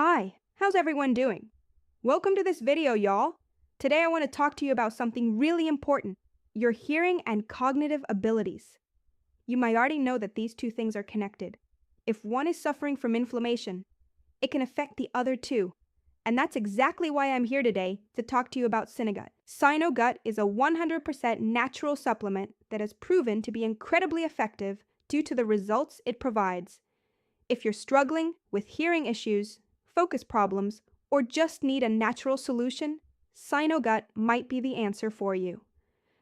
Hi, how's everyone doing? Welcome to this video, y'all. Today I want to talk to you about something really important, your hearing and cognitive abilities. You might already know that these two things are connected. If one is suffering from inflammation, it can affect the other too. And that's exactly why I'm here today to talk to you about SynoGut. SynoGut is a 100% natural supplement that has proven to be incredibly effective due to the results it provides. If you're struggling with hearing issues, focus problems, or just need a natural solution, SynoGut might be the answer for you.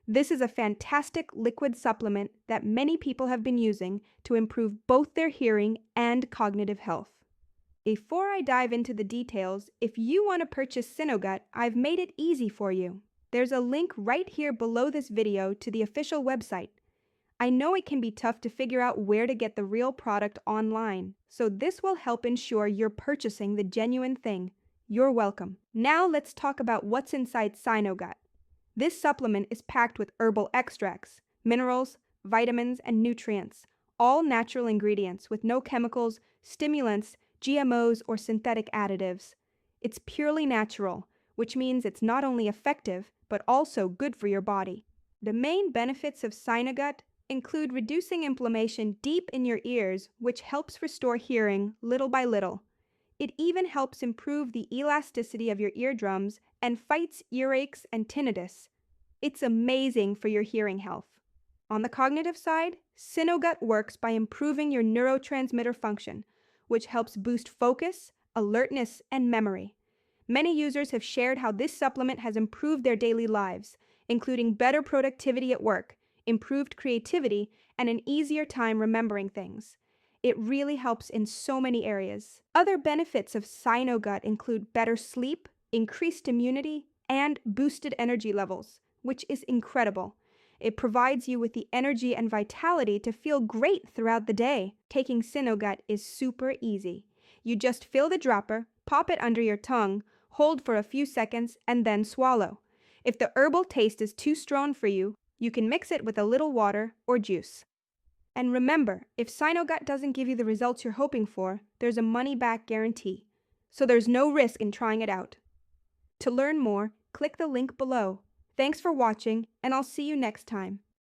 This is a fantastic liquid supplement that many people have been using to improve both their hearing and cognitive health. Before I dive into the details, if you want to purchase SynoGut, I've made it easy for you. There's a link right here below this video to the official website. I know it can be tough to figure out where to get the real product online, so this will help ensure you're purchasing the genuine thing. You're welcome. Now let's talk about what's inside SynoGut. This supplement is packed with herbal extracts, minerals, vitamins, and nutrients, all natural ingredients with no chemicals, stimulants, GMOs, or synthetic additives. It's purely natural, which means it's not only effective, but also good for your body. The main benefits of SynoGut include reducing inflammation deep in your ears, which helps restore hearing little by little. It even helps improve the elasticity of your eardrums and fights earaches and tinnitus. It's amazing for your hearing health. On the cognitive side, SynoGut works by improving your neurotransmitter function, which helps boost focus, alertness, and memory. Many users have shared how this supplement has improved their daily lives, including better productivity at work, improved creativity, and an easier time remembering things. It really helps in so many areas. Other benefits of SynoGut include better sleep, increased immunity, and boosted energy levels, which is incredible. It provides you with the energy and vitality to feel great throughout the day. Taking SynoGut is super easy. You just fill the dropper, pop it under your tongue, hold for a few seconds, and then swallow. If the herbal taste is too strong for you, you can mix it with a little water or juice. And remember, if SynoGut doesn't give you the results you're hoping for, there's a money-back guarantee. So there's no risk in trying it out. To learn more, click the link below. Thanks for watching, and I'll see you next time.